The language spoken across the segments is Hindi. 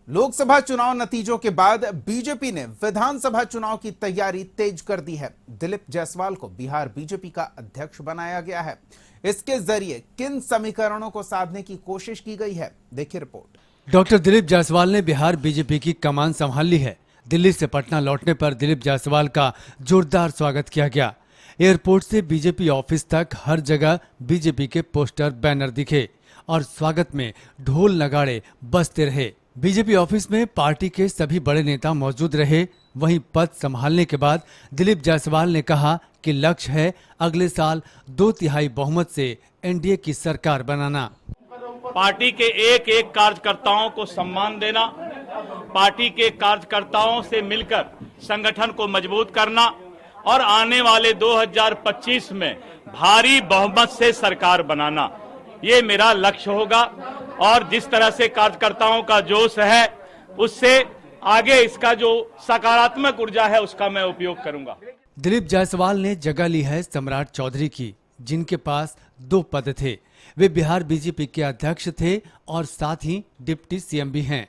लोकसभा चुनाव नतीजों के बाद बीजेपी ने विधानसभा चुनाव की तैयारी तेज कर दी है। दिलीप जायसवाल को बिहार बीजेपी का अध्यक्ष बनाया गया है। इसके जरिए किन समीकरणों को साधने की कोशिश की गई है, देखिए रिपोर्ट। डॉक्टर दिलीप जायसवाल ने बिहार बीजेपी की कमान संभाल ली है। दिल्ली से पटना लौटने पर दिलीप जायसवाल का जोरदार स्वागत किया गया। एयरपोर्ट से बीजेपी ऑफिस तक हर जगह बीजेपी के पोस्टर, बैनर दिखे और स्वागत में ढोल नगाड़े बजते रहे। बीजेपी ऑफिस में पार्टी के सभी बड़े नेता मौजूद रहे। वहीं पद संभालने के बाद दिलीप जायसवाल ने कहा कि लक्ष्य है अगले साल 2/3 बहुमत से एनडीए की सरकार बनाना। पार्टी के एक एक कार्यकर्ताओं को सम्मान देना, पार्टी के कार्यकर्ताओं से मिलकर संगठन को मजबूत करना और आने वाले 2025 में भारी बहुमत से सरकार बनाना, ये मेरा लक्ष्य होगा। और जिस तरह से कार्यकर्ताओं का जोश है, उससे आगे इसका जो सकारात्मक ऊर्जा है उसका मैं उपयोग करूंगा। दिलीप जायसवाल ने जगह ली है सम्राट चौधरी की, जिनके पास 2 पद थे। वे बिहार बीजेपी के अध्यक्ष थे और साथ ही डिप्टी सीएम भी हैं।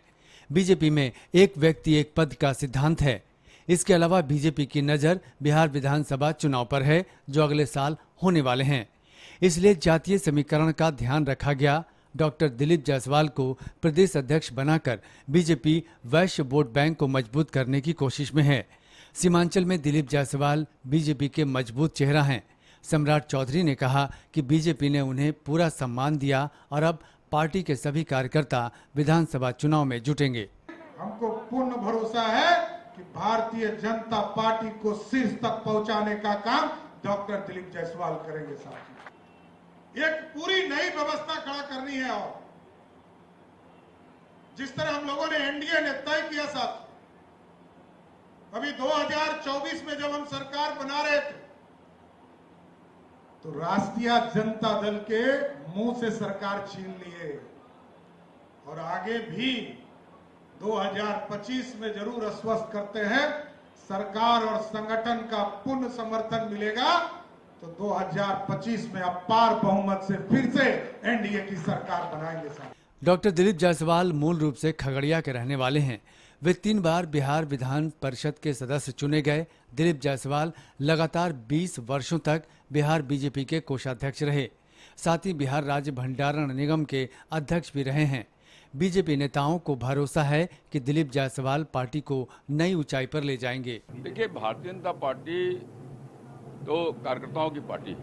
बीजेपी में एक व्यक्ति एक पद का सिद्धांत है। इसके अलावा बीजेपी की नजर बिहार विधानसभा चुनाव पर है, जो अगले साल होने वाले हैं। इसलिए जातीय समीकरण का ध्यान रखा गया। डॉक्टर दिलीप जायसवाल को प्रदेश अध्यक्ष बनाकर बीजेपी वैश्य वोट बैंक को मजबूत करने की कोशिश में है। सीमांचल में दिलीप जायसवाल बीजेपी के मजबूत चेहरा हैं। सम्राट चौधरी ने कहा कि बीजेपी ने उन्हें पूरा सम्मान दिया और अब पार्टी के सभी कार्यकर्ता विधानसभा चुनाव में जुटेंगे। हमको पूर्ण भरोसा है कि भारतीय जनता पार्टी को शीर्ष तक पहुंचाने का काम डॉक्टर दिलीप जायसवाल करेंगे। साथ एक पूरी नई व्यवस्था खड़ा करनी है और जिस तरह हम लोगों ने एनडीए ने तय किया साथ, अभी 2024 में जब हम सरकार बना रहे थे तो राष्ट्रीय जनता दल के मुंह से सरकार छीन लिए और आगे भी 2025 में जरूर आश्वस्त करते हैं सरकार और संगठन का पूर्ण समर्थन मिलेगा तो 2025 में अपार बहुमत से फिर से एनडीए की सरकार बनाएंगे। डॉक्टर दिलीप जायसवाल मूल रूप से खगड़िया के रहने वाले हैं। वे 3 बार बिहार विधान परिषद के सदस्य चुने गए। दिलीप जायसवाल लगातार 20 वर्षों तक बिहार बीजेपी के कोषाध्यक्ष रहे। साथ ही बिहार राज्य भंडारण निगम के अध्यक्ष भी रहे हैं। बीजेपी नेताओं को भरोसा है कि दिलीप जायसवाल पार्टी को नई ऊंचाई पर ले जाएंगे। देखिए, भारतीय जनता पार्टी तो कार्यकर्ताओं की पार्टी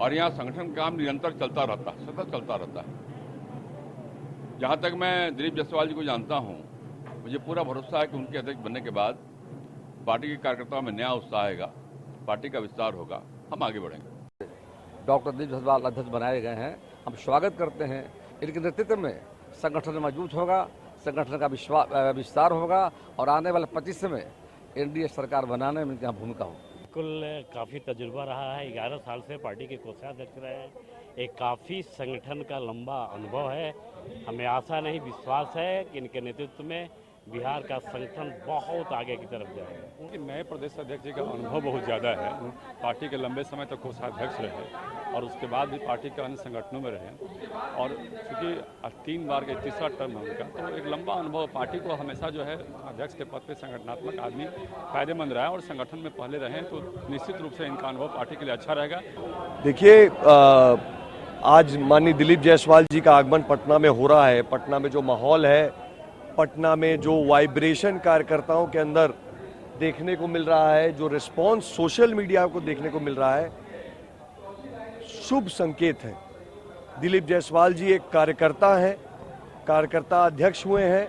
और यहाँ संगठन काम निरंतर चलता रहता है, सतत चलता रहता है। जहाँ तक मैं दिलीप जायसवाल जी को जानता हूँ, मुझे पूरा भरोसा है कि उनके अध्यक्ष बनने के बाद पार्टी के कार्यकर्ताओं में नया उत्साह आएगा, पार्टी का विस्तार होगा, हम आगे बढ़ेंगे। डॉक्टर दिलीप जायसवाल अध्यक्ष बनाए गए हैं, हम स्वागत करते हैं। इनके नेतृत्व में संगठन मजबूत होगा, संगठन का विस्तार होगा और आने वाले 25 में एनडीए सरकार बनाने में इनकी भूमिका होगी। बिल्कुल काफ़ी तजुर्बा रहा है। 11 साल से पार्टी के कोषाध्यक्ष रहे हैं। एक काफ़ी संगठन का लंबा अनुभव है। हमें आशा नहीं, विश्वास है कि इनके नेतृत्व में बिहार का संगठन बहुत आगे की तरफ जाएगा। उनके नए प्रदेश अध्यक्ष जी का अनुभव बहुत ज़्यादा है। पार्टी के लंबे समय तक कोषाध्यक्ष रहे और उसके बाद भी पार्टी के अन्य संगठनों में रहे और चूँकि 3 बार का तीसरा टर्म है उनका, तो एक लंबा अनुभव पार्टी को हमेशा जो है अध्यक्ष के पद पर संगठनात्मक आदमी फायदेमंद रहा है और संगठन में पहले रहे तो निश्चित रूप से इनका अनुभव पार्टी के लिए अच्छा रहेगा। देखिए, आज माननीय दिलीप जायसवाल जी का आगमन पटना में हो रहा है। पटना में जो माहौल है, पटना में जो वाइब्रेशन कार्यकर्ताओं के अंदर देखने को मिल रहा है, जो रिस्पांस सोशल मीडिया को देखने को मिल रहा है, शुभ संकेत है। दिलीप जायसवाल जी एक कार्यकर्ता हैं, कार्यकर्ता अध्यक्ष हुए हैं,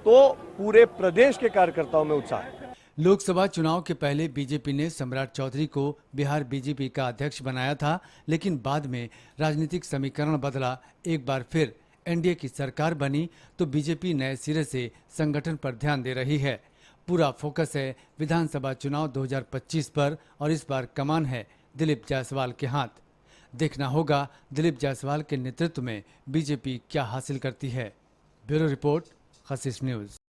तो पूरे प्रदेश के कार्यकर्ताओं में उत्साह है। लोकसभा चुनाव के पहले बीजेपी ने सम्राट चौधरी को बिहार बीजेपी का अध्यक्ष बनाया था, लेकिन बाद में राजनीतिक समीकरण बदला। एक बार फिर एनडीए की सरकार बनी तो बीजेपी नए सिरे से संगठन पर ध्यान दे रही है। पूरा फोकस है विधानसभा चुनाव 2025 पर और इस बार कमान है दिलीप जायसवाल के हाथ। देखना होगा दिलीप जायसवाल के नेतृत्व में बीजेपी क्या हासिल करती है। ब्यूरो रिपोर्ट, खसीस न्यूज।